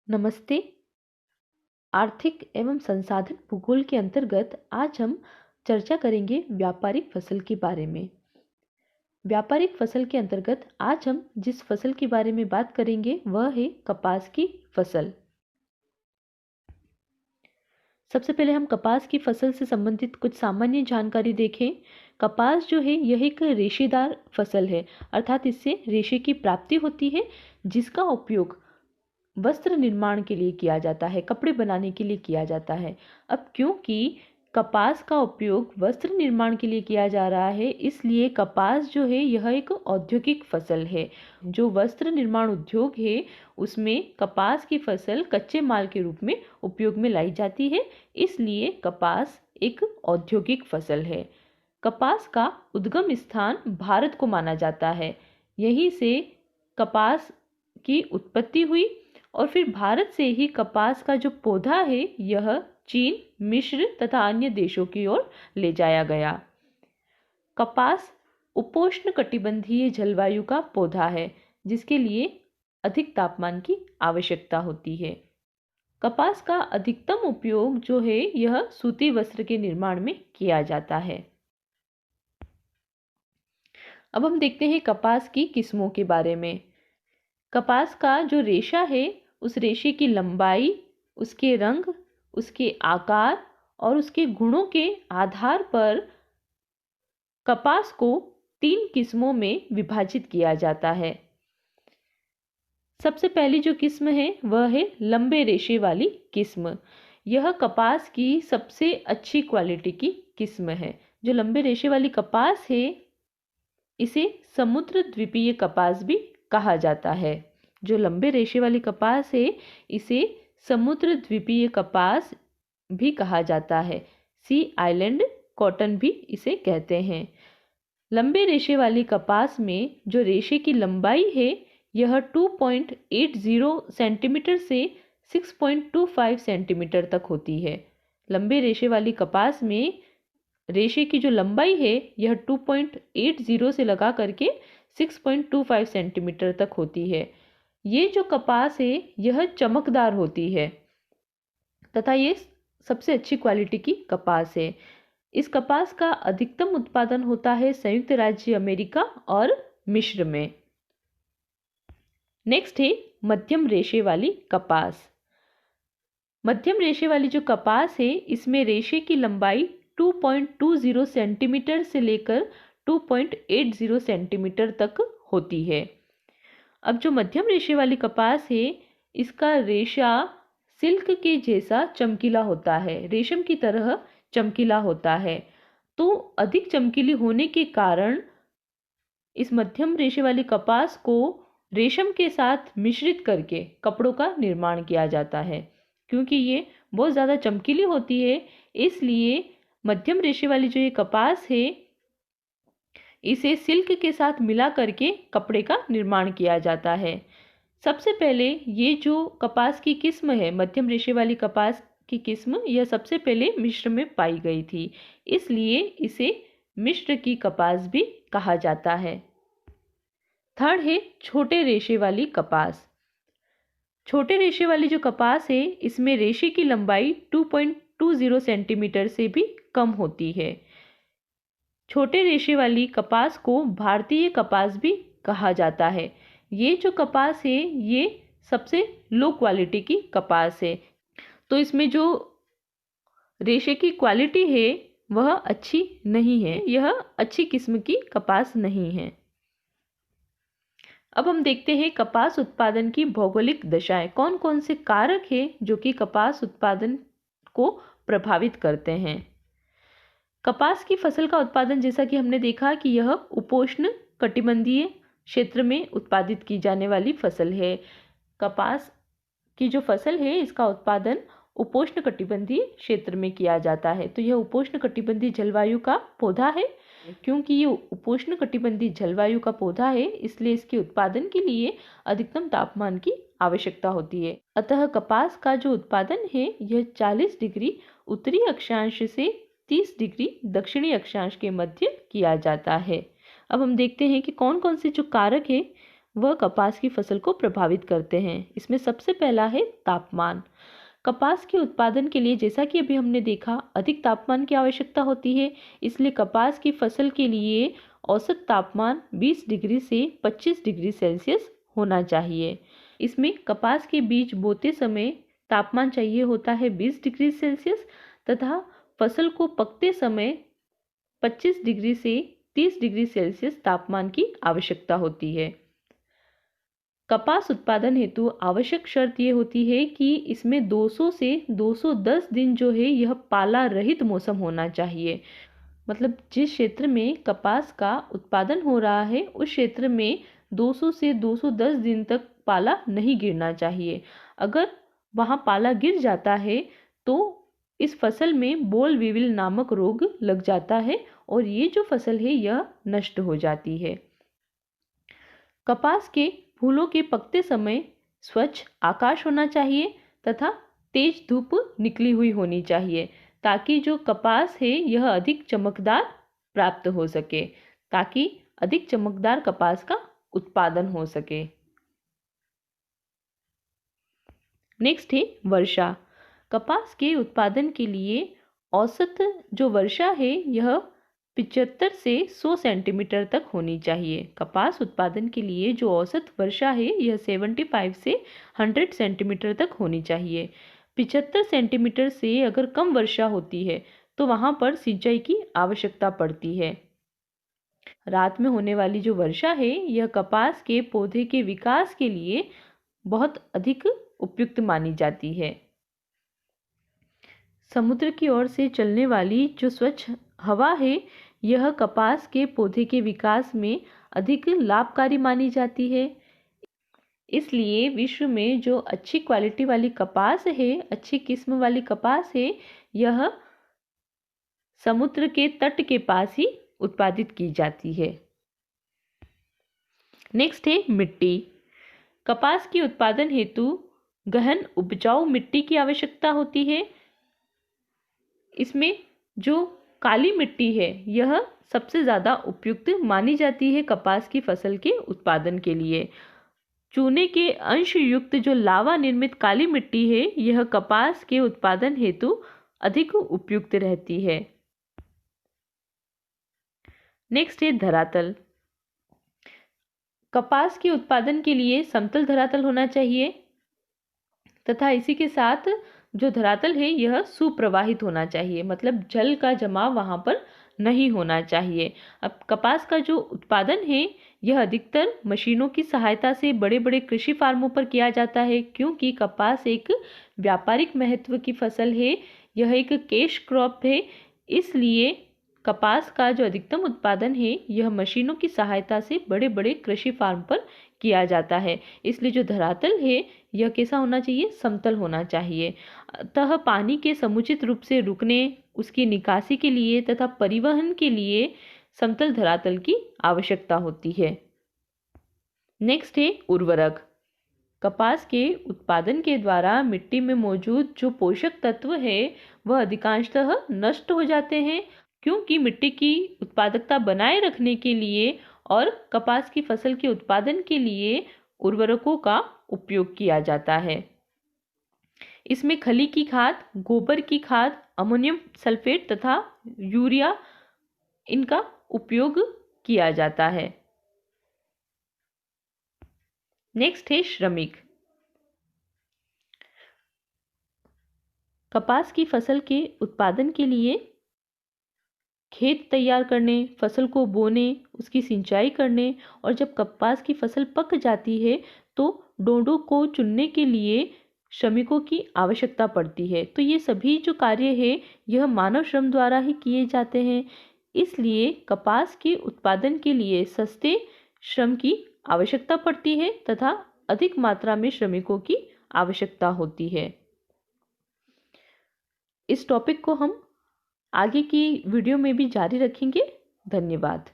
नमस्ते। आर्थिक एवं संसाधन भूगोल के अंतर्गत आज हम चर्चा करेंगे व्यापारिक फसल के बारे में। व्यापारिक फसल के अंतर्गत आज हम जिस फसल के बारे में बात करेंगे वह है कपास की फसल। सबसे पहले हम कपास की फसल से संबंधित कुछ सामान्य जानकारी देखें। कपास जो है यह एक रेशेदार फसल है, अर्थात इससे रेशे की प्राप्ति होती है जिसका उपयोग वस्त्र निर्माण के लिए किया जाता है, कपड़े बनाने के लिए किया जाता है। अब क्योंकि कपास का उपयोग वस्त्र निर्माण के लिए किया जा रहा है, इसलिए कपास जो है यह एक औद्योगिक फसल है। जो वस्त्र निर्माण उद्योग है उसमें कपास की फसल कच्चे माल के रूप में उपयोग में लाई जाती है, इसलिए कपास एक औद्योगिक फसल है। कपास का उद्गम स्थान भारत को माना जाता है। यहीं से कपास की उत्पत्ति हुई और फिर भारत से ही कपास का जो पौधा है यह चीन, मिस्र तथा अन्य देशों की ओर ले जाया गया। कपास उपोष्ण कटिबंधीय जलवायु का पौधा है जिसके लिए अधिक तापमान की आवश्यकता होती है। कपास का अधिकतम उपयोग जो है यह सूती वस्त्र के निर्माण में किया जाता है। अब हम देखते हैं कपास की किस्मों के बारे में। कपास का जो रेशा है उस रेशे की लंबाई, उसके रंग, उसके आकार और उसके गुणों के आधार पर कपास को 3 किस्मों में विभाजित किया जाता है। सबसे पहली जो किस्म है वह है लंबे रेशे वाली किस्म। यह कपास की सबसे अच्छी क्वालिटी की किस्म है। जो लंबे रेशे वाली कपास है इसे समुद्र द्वीपीय कपास भी कहा जाता है। जो लंबे रेशे वाली कपास है इसे समुद्र द्वीपीय कपास भी कहा जाता है। सी आइलैंड कॉटन भी इसे कहते हैं। लंबे रेशे वाली कपास में जो रेशे की लंबाई है यह 2.80 सेंटीमीटर से 6.25 सेंटीमीटर तक होती है। लंबे रेशे वाली कपास में रेशे की जो लंबाई है यह 2.80 से लगा करके 6.25 सेंटीमीटर तक होती है। ये जो कपास है यह चमकदार होती है तथा ये सबसे अच्छी क्वालिटी की कपास है। इस कपास का अधिकतम उत्पादन होता है संयुक्त राज्य अमेरिका और मिस्र में। नेक्स्ट है मध्यम रेशे वाली कपास। मध्यम रेशे वाली जो कपास है इसमें रेशे की लंबाई 2.20 सेंटीमीटर से लेकर 2.80 सेंटीमीटर तक होती है। अब जो मध्यम रेशे वाली कपास है इसका रेशा सिल्क के जैसा चमकीला होता है, रेशम की तरह चमकीला होता है। तो अधिक चमकीली होने के कारण इस मध्यम रेशे वाली कपास को रेशम के साथ मिश्रित करके कपड़ों का निर्माण किया जाता है। क्योंकि ये बहुत ज़्यादा चमकीली होती है इसलिए मध्यम रेशे वाली जो ये कपास है इसे सिल्क के साथ मिला करके कपड़े का निर्माण किया जाता है। सबसे पहले ये जो कपास की किस्म है, मध्यम रेशे वाली कपास की किस्म, यह सबसे पहले मिस्र में पाई गई थी, इसलिए इसे मिस्र की कपास भी कहा जाता है। थर्ड है छोटे रेशे वाली कपास। छोटे रेशे वाली जो कपास है इसमें रेशे की लंबाई 2.20 सेंटीमीटर से भी कम होती है। छोटे रेशे वाली कपास को भारतीय कपास भी कहा जाता है। ये जो कपास है ये सबसे लो क्वालिटी की कपास है, तो इसमें जो रेशे की क्वालिटी है वह अच्छी नहीं है, यह अच्छी किस्म की कपास नहीं है। अब हम देखते हैं कपास उत्पादन की भौगोलिक दशाएं। कौन कौन से कारक हैं जो कि कपास उत्पादन को प्रभावित करते हैं। कपास की फसल का उत्पादन जैसा कि हमने देखा कि यह उपोष्ण कटिबंधीय क्षेत्र में उत्पादित की जाने वाली फसल है। कपास की जो फसल है इसका उत्पादन उपोष्ण कटिबंधीय क्षेत्र में किया जाता है। तो यह उपोष्ण कटिबंधीय जलवायु का पौधा है। क्योंकि ये उपोष्ण कटिबंधीय जलवायु का पौधा है इसलिए इसके उत्पादन के लिए अधिकतम तापमान की आवश्यकता होती है। अतः कपास का जो उत्पादन है यह 40 डिग्री उत्तरी अक्षांश से 30 डिग्री दक्षिणी अक्षांश के मध्य किया जाता है। अब हम देखते हैं कि कौन कौन से जो कारक है वह कपास की फसल को प्रभावित करते हैं। इसमें सबसे पहला है तापमान। कपास के उत्पादन के लिए, जैसा कि अभी हमने देखा, अधिक तापमान की आवश्यकता होती है। इसलिए कपास की फसल के लिए औसत तापमान 20 डिग्री से 25 डिग्री सेल्सियस होना चाहिए। इसमें कपास के बीज बोते समय तापमान चाहिए होता है 20 डिग्री सेल्सियस तथा फसल को पकते समय 25 डिग्री से 30 डिग्री सेल्सियस तापमान की आवश्यकता होती है। कपास उत्पादन हेतु आवश्यक शर्त ये होती है कि इसमें 200 से 210 दिन जो है यह पाला रहित मौसम होना चाहिए। मतलब जिस क्षेत्र में कपास का उत्पादन हो रहा है उस क्षेत्र में 200 से 210 दिन तक पाला नहीं गिरना चाहिए। अगर वहाँ पाला गिर जाता है तो इस फसल में बोल विविल नामक रोग लग जाता है और ये जो फसल है यह नष्ट हो जाती है। कपास के फूलों के पकते समय स्वच्छ आकाश होना चाहिए तथा तेज धूप निकली हुई होनी चाहिए ताकि जो कपास है यह अधिक चमकदार प्राप्त हो सके, ताकि अधिक चमकदार कपास का उत्पादन हो सके। नेक्स्ट है वर्षा। कपास के उत्पादन के लिए औसत जो वर्षा है यह 75 से 100 सेंटीमीटर तक होनी चाहिए। कपास उत्पादन के लिए जो औसत वर्षा है यह 75 से 100 सेंटीमीटर तक होनी चाहिए। 75 सेंटीमीटर से अगर कम वर्षा होती है तो वहाँ पर सिंचाई की आवश्यकता पड़ती है। रात में होने वाली जो वर्षा है यह कपास के पौधे के विकास के लिए बहुत अधिक उपयुक्त मानी जाती है। समुद्र की ओर से चलने वाली जो स्वच्छ हवा है यह कपास के पौधे के विकास में अधिक लाभकारी मानी जाती है। इसलिए विश्व में जो अच्छी क्वालिटी वाली कपास है, अच्छी किस्म वाली कपास है, यह समुद्र के तट के पास ही उत्पादित की जाती है। नेक्स्ट है मिट्टी। कपास के उत्पादन हेतु गहन उपजाऊ मिट्टी की आवश्यकता होती है। इसमें जो काली मिट्टी है यह सबसे ज़्यादा उपयुक्त मानी जाती है कपास की फसल के उत्पादन के लिए। चूने के अंश युक्त जो लावा निर्मित काली मिट्टी है यह कपास के उत्पादन हेतु अधिक उपयुक्त रहती है। नेक्स्ट है धरातल। कपास के उत्पादन के लिए समतल धरातल होना चाहिए तथा इसी के साथ जो धरातल है यह सुप्रवाहित होना चाहिए, मतलब जल का जमाव वहाँ पर नहीं होना चाहिए। अब कपास का जो उत्पादन है यह अधिकतर मशीनों की सहायता से बड़े बड़े कृषि फार्मों पर किया जाता है, क्योंकि कपास एक व्यापारिक महत्व की फसल है, यह एक कैश क्रॉप है। इसलिए कपास का जो अधिकतम उत्पादन है यह मशीनों की सहायता से बड़े बड़े कृषि फार्म पर किया जाता है। इसलिए जो धरातल है यह कैसा होना चाहिए, समतल होना चाहिए। अतः पानी के समुचित रूप से रुकने, उसकी निकासी के लिए तथा परिवहन के लिए समतल धरातल की आवश्यकता होती है। नेक्स्ट है उर्वरक। कपास के उत्पादन के द्वारा मिट्टी में मौजूद जो पोषक तत्व है वह अधिकांशतः नष्ट हो जाते हैं, क्योंकि मिट्टी की उत्पादकता बनाए रखने के लिए और कपास की फसल के उत्पादन के लिए उर्वरकों का उपयोग किया जाता है। इसमें खली की खाद, गोबर की खाद, अमोनियम सल्फेट तथा यूरिया इनका उपयोग किया जाता है। नेक्स्ट है श्रमिक। कपास की फसल के उत्पादन के लिए खेत तैयार करने, फसल को बोने, उसकी सिंचाई करने और जब कपास की फसल पक जाती है तो डोडों को चुनने के लिए श्रमिकों की आवश्यकता पड़ती है। तो ये सभी जो कार्य है यह मानव श्रम द्वारा ही किए जाते हैं। इसलिए कपास के उत्पादन के लिए सस्ते श्रम की आवश्यकता पड़ती है तथा अधिक मात्रा में श्रमिकों की आवश्यकता होती है। इस टॉपिक को हम आगे की वीडियो में भी जारी रखेंगे। धन्यवाद।